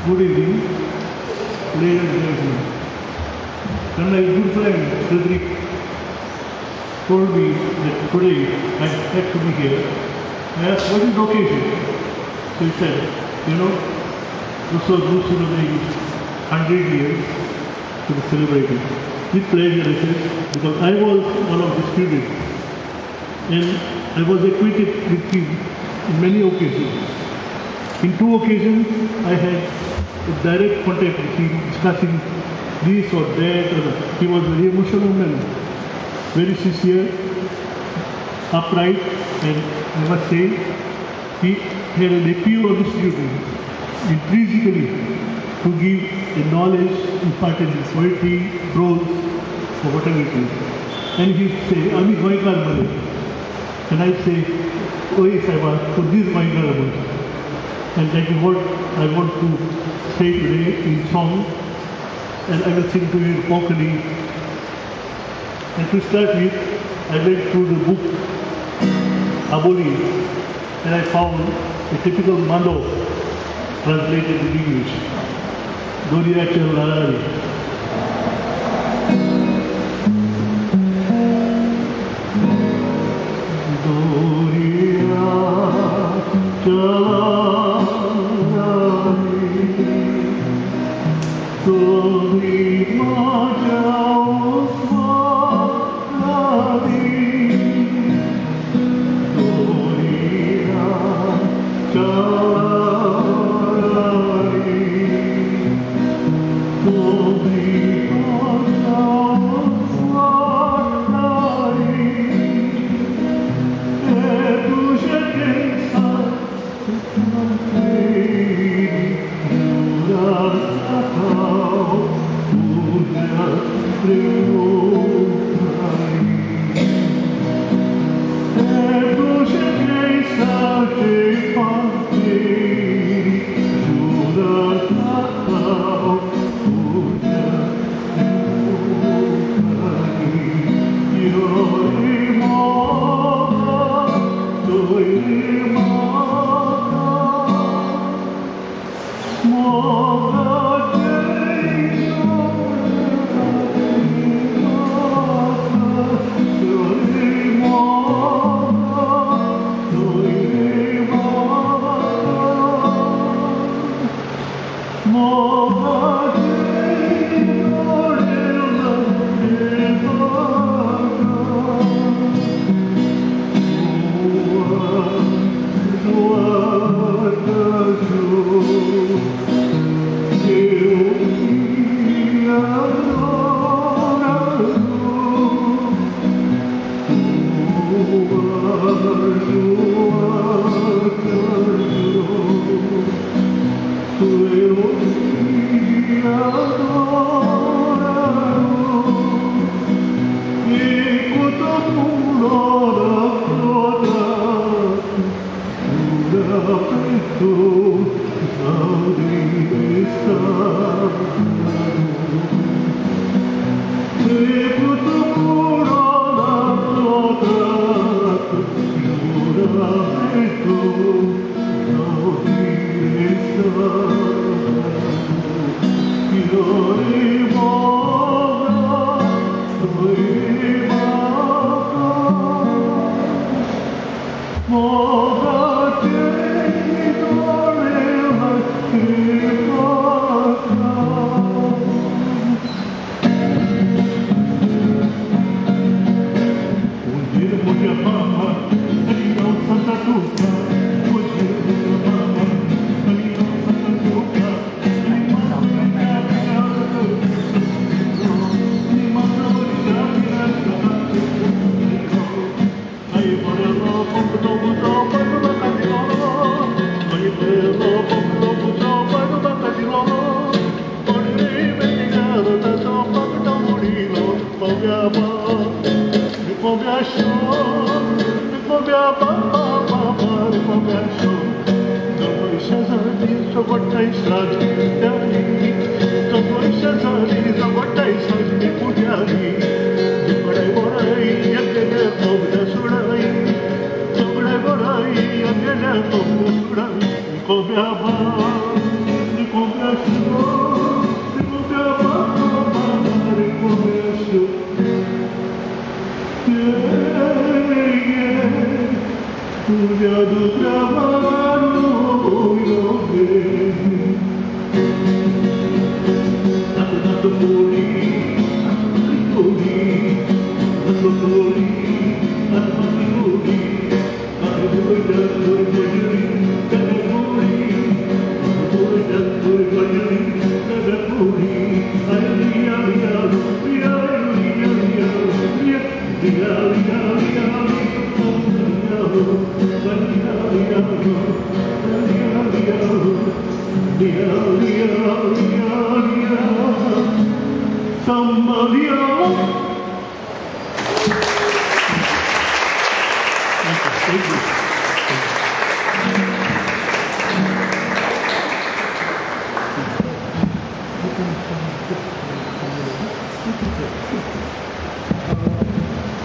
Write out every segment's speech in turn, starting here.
Good evening, ladies and gentlemen. When my good friend Cedric told me that today I had to be here, I asked, what is the occasion? So he said, Prof Lucio Rodrigues 100 years to be celebrated. With pleasure, I said, because I was one of the students and I was acquainted with him in many occasions. In 2 occasions, I had a direct contact with him, discussing this or that. Or he was very emotional man, very sincere, upright, and I must say, he had an appeal on the students intrinsically to give a knowledge imparted in poetry, prose, or whatever it is. And he'd say, Ami Goikar Male. And I'd say, oh yes, I was, so this is Goikar Male. And that is what I want to say today in song, and I will sing to you vocally. And to start with, I went through the book Aboli, and I found a typical Mando translated in English. Doria Chalari.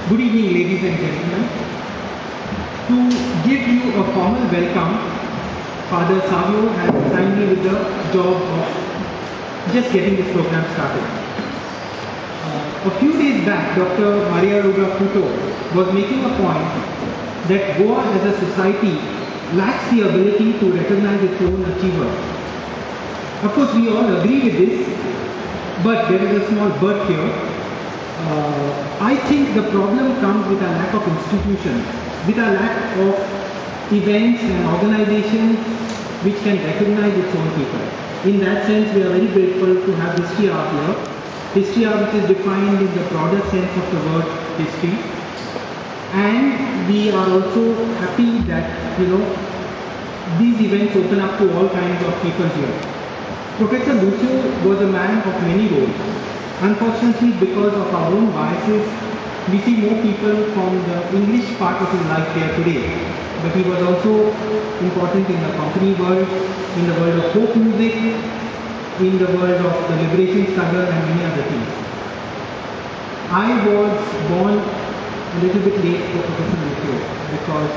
Good evening, ladies and gentlemen. To give you a formal welcome, Father Xavier has assigned me with the job of just getting this program started. A few days back, Dr. Maria Rosa Puto was making a point that Goa as a society lacks the ability to recognize its own achiever. Of course, we all agree with this, but there is a small but here. I think the problem comes with a lack of institutions, with a lack of events and organizations which can recognize its own people. In that sense, we are very grateful to have History Hour here. History Hour, which is defined in the broader sense of the word history. And we are also happy that, these events open up to all kinds of people here. Professor Lucio was a man of many roles. Unfortunately, because of our own biases, we see more people from the English part of his life here today. But he was also important in the company world, in the world of folk music, in the world of the liberation struggle and many other things. I was born a little bit late for Professor Lucio because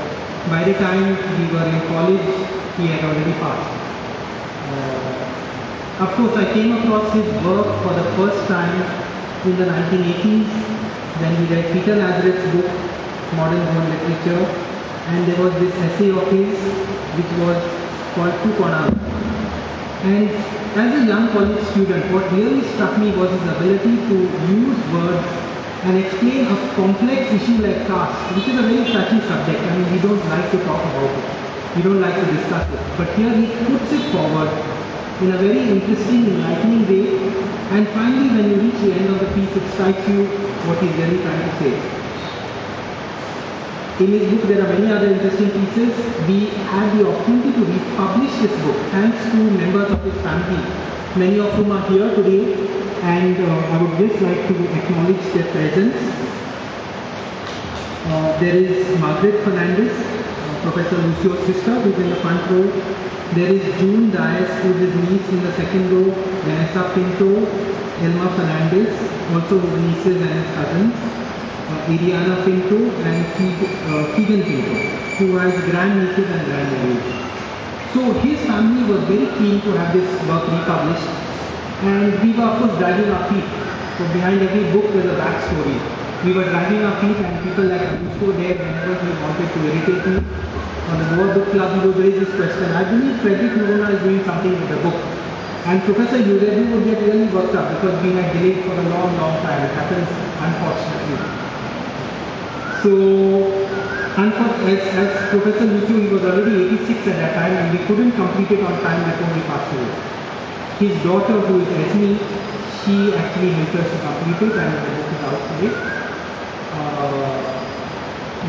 by the time we were in college, he had already passed. Of course, I came across his work for the first time in the 1980s when we read Peter Lazarus' book, Modern World Literature, and there was this essay of his which was called Two Corners. And as a young college student, what really struck me was his ability to use words and explain a complex issue like caste, which is a very touchy subject. I mean, we don't like to talk about it. We don't like to discuss it. But here he puts it forward in a very interesting, enlightening way, and finally when you reach the end of the piece, it strikes you what he's really trying to say. In his book, there are many other interesting pieces. We had the opportunity to republish this book thanks to members of his family, many of whom are here today, and I would just like to acknowledge their presence. There is Margaret Fernandez, Professor Lucio's sister, who is in the front row. There is June Dias, who is his niece in the second row, Vanessa Pinto, Elma Fernandez, also his nieces and his cousins, Iriana Pinto and Keegan Pinto, who has grandnieces and grandnephews. So his family was very keen to have this work republished, and we were of course dragging our feet. So behind every book there is a backstory. We were dragging our feet, and people like Lucio there, whenever he wanted to irritate me, on the Goa Book Club, he would raise this question. I believe Frederick Noona is doing something with the book. And Professor Uredu would get really worked up because we had delayed for a long, long time. It happens, unfortunately. So, as Professor Lucio, he was already 86 at that time, and we couldn't complete it on time before he passed away. His daughter, who is Esme, she actually helped us to complete it, and the book is out today.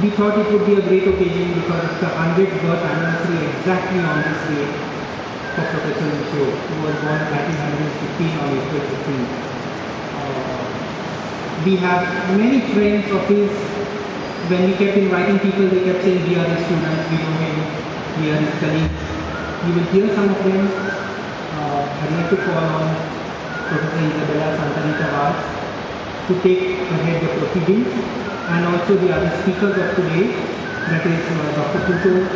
We thought it would be a great occasion because it's the 100th birth anniversary exactly on this day for Professor Lucio, who was born in 1915 on April 15th. We have many friends of his. When we kept inviting people, they kept saying, we are his students, we know him, we are his colleagues. You will hear some of them. I'd like to call on Professor Isabella Santanita Vaz to take ahead the proceedings, and also the other speakers of today, that is Dr. Puto,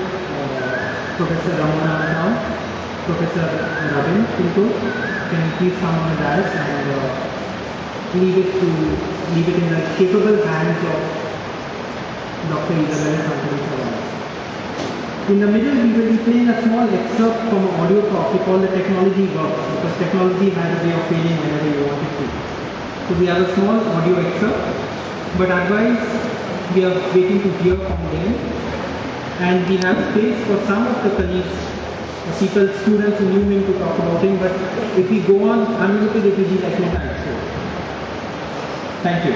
Professor Ramona Antao, Professor Rabin Pinto, can you please come on the dais and leave it in the capable hands of Dr. Isabella. In the middle, we will be playing a small excerpt from an audio talk we call the technology works, because technology has a way of failing whenever you want it to. So we have a small audio excerpt, but otherwise we are waiting to hear from them, and we have space for some of the colleagues, people, students who knew him to talk about him, but if we go on unlimited, it will be like no time. So, thank you.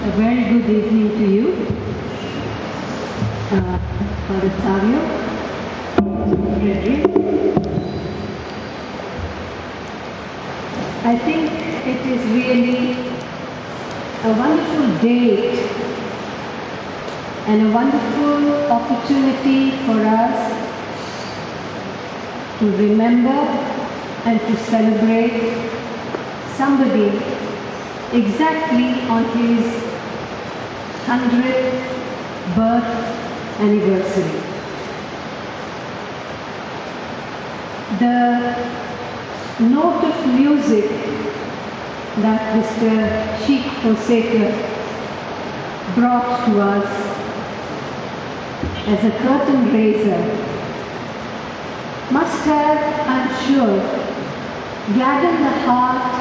A very good evening to you, Father Xavier, Xavier. I think it is really a wonderful date and a wonderful opportunity for us to remember and to celebrate somebody exactly on his 100th birth anniversary. The note of music that Mr. Sheikh Fonseca brought to us as a curtain raiser must have, I'm sure, gladdened the heart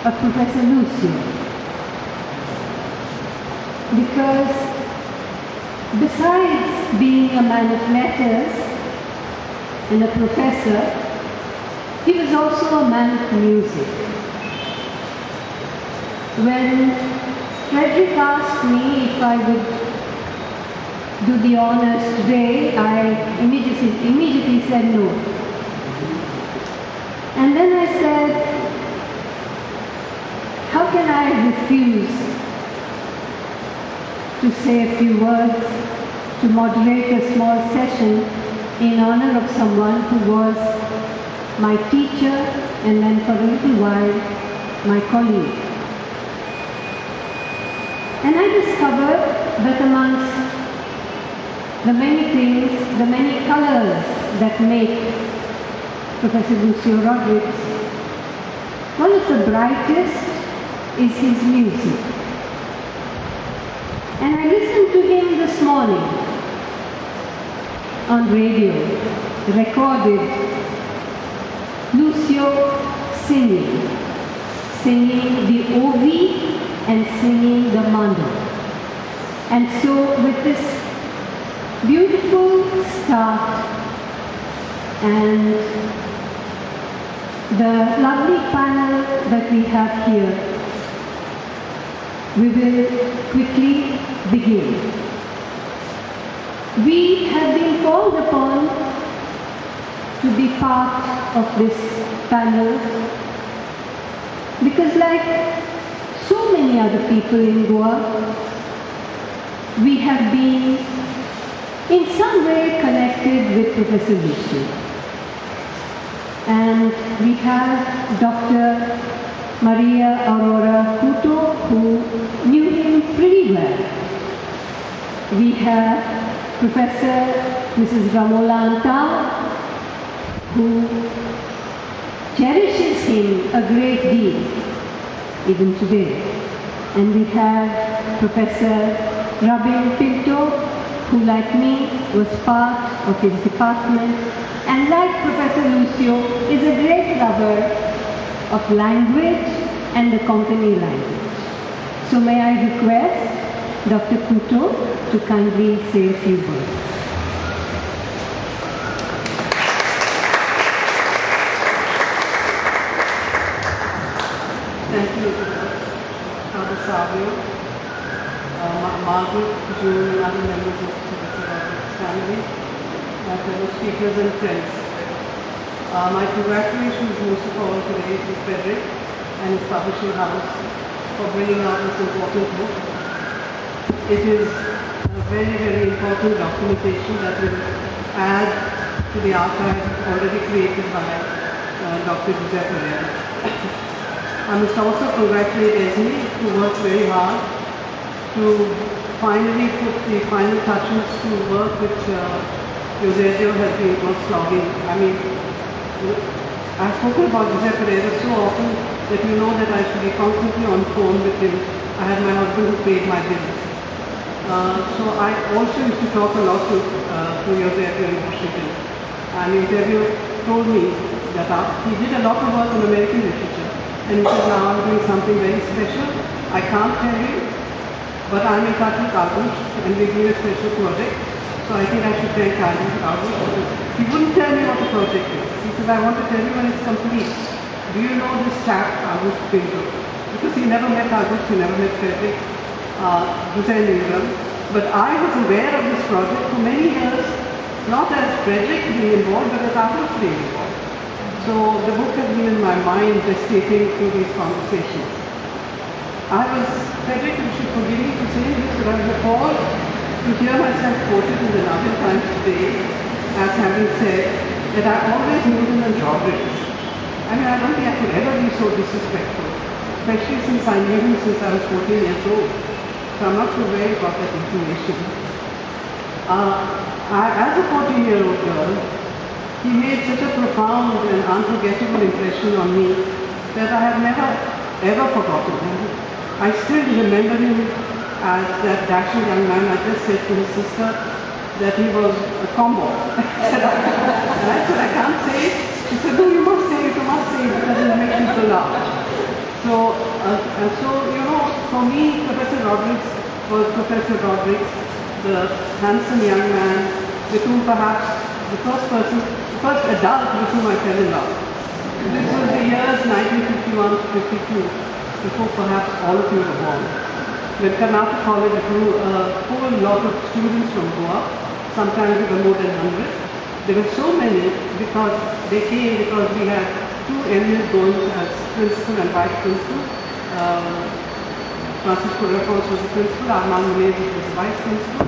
of Professor Lucio, because besides being a man of letters and a professor, he was also a man of music. When Frederick asked me if I would do the honors today, I immediately said no. And then I said, how can I refuse to say a few words, to moderate a small session in honor of someone who was my teacher and then for a little while my colleague. And I discovered that amongst the many things, the many colors that make Professor Lucio Rodrigues, one of the brightest is his music. And I listened to him this morning on radio, recorded Lucio singing the OV and singing the Mando. And so with this beautiful start and the lovely panel that we have here, we will quickly begin. We have been called upon to be part of this panel because, like so many other people in Goa, we have been in some way connected with Professor Lucio. And we have Dr. Maria Aurora Couto, who knew him pretty well. We have Professor Mrs. Ramona Antao, who cherishes him a great deal, even today. And we have Professor Rabin Pinto, who like me was part of his department, and like Professor Lucio is a great lover of language and the Konkani language. So may I request Dr. Couto to kindly say a few words. Thank you, Father Xavier, Margaret, June, and other members of Professor Rodrigues' family, my fellow speakers and friends. My congratulations most of all today to Frederick and his publishing house for bringing out this important book. It is a very, very important documentation that will add to the archive already created by Dr. Xavier. I must also congratulate Esme, who worked very hard to finally put the final touches to work which Xavier has been slogging. I mean, I've spoken about Xavier so often that you know that I should be constantly on phone with him. I had my husband who paid my bills. So I also used to talk a lot to Xavier in Washington. And Xavier told me that he did a lot of work on American literature. And he said, now I'm doing something very special. I can't tell you, but I'm in touch with Agush and we're doing a special project. So I think I should thank Agush. He wouldn't tell me what the project is. He said, I want to tell you when it's complete. Do you know this chap, Agush Pinto? Because he never met Agush, he never met Frederick, Hussain Ingram. But I was aware of this project for many years, not as Frederick being involved, but as Agush being involved. So the book has been in my mind gestating through these conversations. Frederick, you should forgive me for saying this, but I was appalled to hear myself quoted in the London Times today as having said that I always knew him as Rodrigues. I mean, I don't think I could ever be so disrespectful, especially since I knew him since I was 14 years old. So I'm not sure where he got that information. As a 14-year-old girl, he made such a profound and unforgettable impression on me that I have never, ever forgotten him. I still remember him as that dashing young man. I just said to his sister that he was a combo. I said, I can't say it. She said, no, you must say it, because it will make people laugh. So, for me, Professor Rodrigues was Professor Rodrigues, the handsome young man with whom perhaps the first adult with whom I fell in love. This was the years 1951 to 52, before perhaps all of you were born. When Karnataka College grew a whole lot of students from Goa, sometimes there were more than 100. There were so many because they came because we had two eminent Goans as principal and vice principal. Francisco Ramos was the principal, Armand Menezes was the vice principal,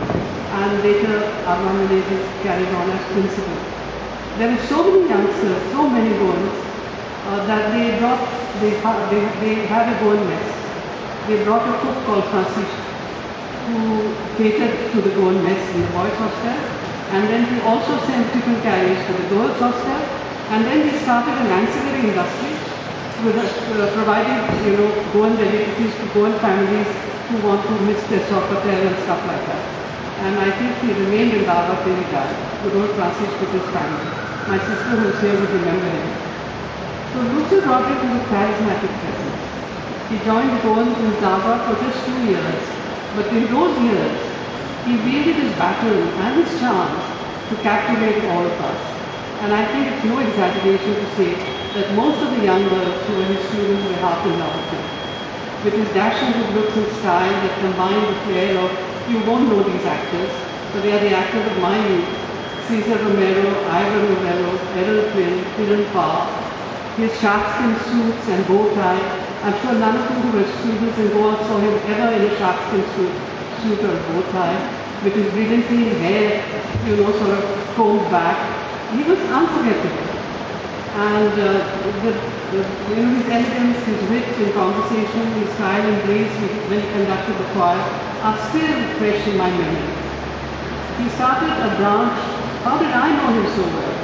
and later Armand Menezes carried on as principal. There were so many youngsters, so many Goans, that they had a Goan mess. They brought a cook called Francis who catered to the Goan mess in the boys' hostel, and then he also sent tiffin carriers to the girls' hostel, and then he started an ancillary industry with providing, Goan delicacies to Goan families who want to miss their sopatel and stuff like that. And I think he remained in Dharwad till he died. Good old Francis with his family. My sister who's here would remember him. So Lucio Rodrigues was a charismatic presence. He joined the Goans in Dharwad for just 2 years. But in those years, he wielded his battle and his charms to captivate all of us. And I think it's no exaggeration to say that most of the young girls who were his students were half in love with him. With his dashing good looks and style that combined the flair of, you won't know these actors, but they are the actors of my youth, Cesar Romero, Ivor Novello, Errol Flynn, Kiran Parr, his sharkskin suits and bow tie. I'm sure none of you who were students in Goa saw him ever in a sharkskin suit or bow tie, with his brilliantly hair, sort of combed back. He was unforgettable. And his elegance, his wit in conversation, his style and grace when he conducted the choir are still fresh in my memory. He started a branch. How did I know him so well?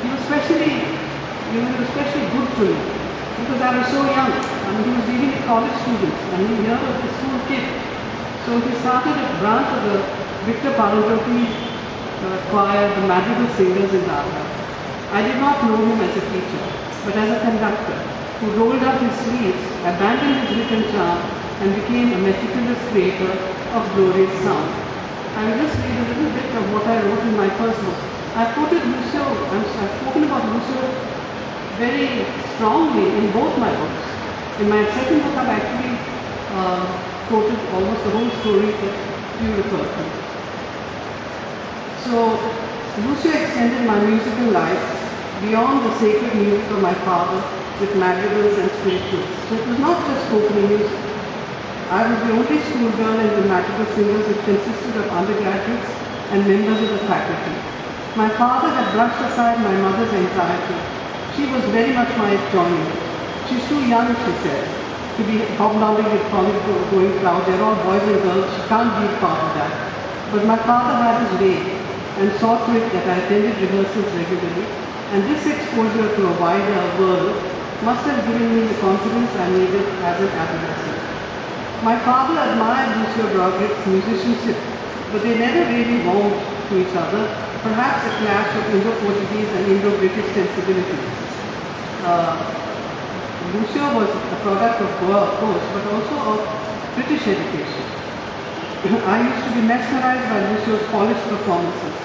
He was especially good for me because I was so young. I mean, he was leading a college student and here was a school kid. So he started a branch of the Victor Paranjoki choir, the Madrigal Singers in Dharwad. I did not know him as a teacher, but as a conductor who rolled up his sleeves, abandoned his written charm, and became a meticulous creator of glorious sound. I will just read a little bit of what I wrote in my first book. I've spoken about Lucio very strongly in both my books. In my second book, I've actually quoted almost the whole story that you referred to. So, Lucio extended my musical life beyond the sacred music of my father with madrigals and spirituals. So it was not just spoken music. I was the only schoolgirl in the magical singers, which consisted of undergraduates and members of the faculty. My father had brushed aside my mother's anxiety. She was very much my joining. She's too young, she said, to be hobnobbing with college-going crowd. They're all boys and girls. She can't be part of that. But my father had his way and saw to it that I attended rehearsals regularly, and this exposure to a wider world must have given me the confidence I needed as an adolescent. My father admired Lucio Rodrigues' musicianship, but they never really warmed to each other, perhaps a clash of Indo-Portuguese and Indo-British sensibilities. Lucio was a product of Goa, of course, but also of British education. I used to be mesmerized by Lucio's polished performances.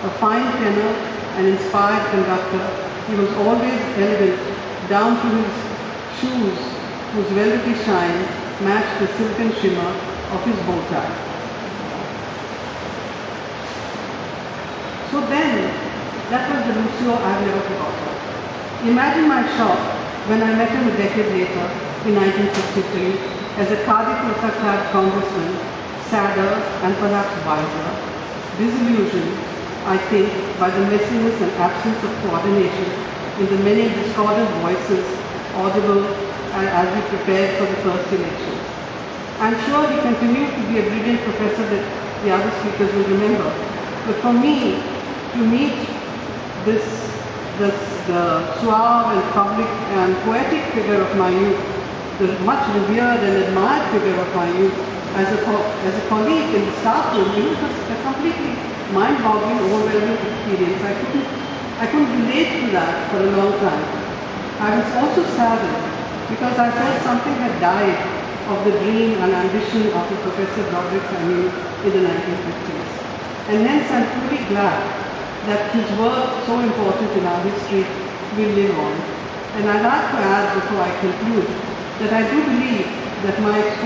A fine tenor, an inspired conductor, he was always elegant, down to his shoes, whose velvety shine matched the silken shimmer of his bow tie. So then, that was the Lucio I've never forgotten. Imagine my shock when I met him a decade later, in 1953, as a Khadi-kurta-clad congressman, sadder and perhaps wiser, disillusioned, I think, by the messiness and absence of coordination in the many discordant voices audible as we prepared for the first election. I'm sure he continued to be a brilliant professor that the other speakers will remember. But for me, to meet the suave and public and poetic figure of my youth, the much revered and admired figure of my youth, as a colleague in the staff room, it was a completely mind-boggling, overwhelming experience. I couldn't relate to that for a long time. I was also saddened because I felt something had died of the dream and ambition of the Professor Rodrigues I knew in the 1950s. And hence I'm truly glad that his work, so important in our history, will live on. And I'd like to add, before I conclude, that I do believe that my exposure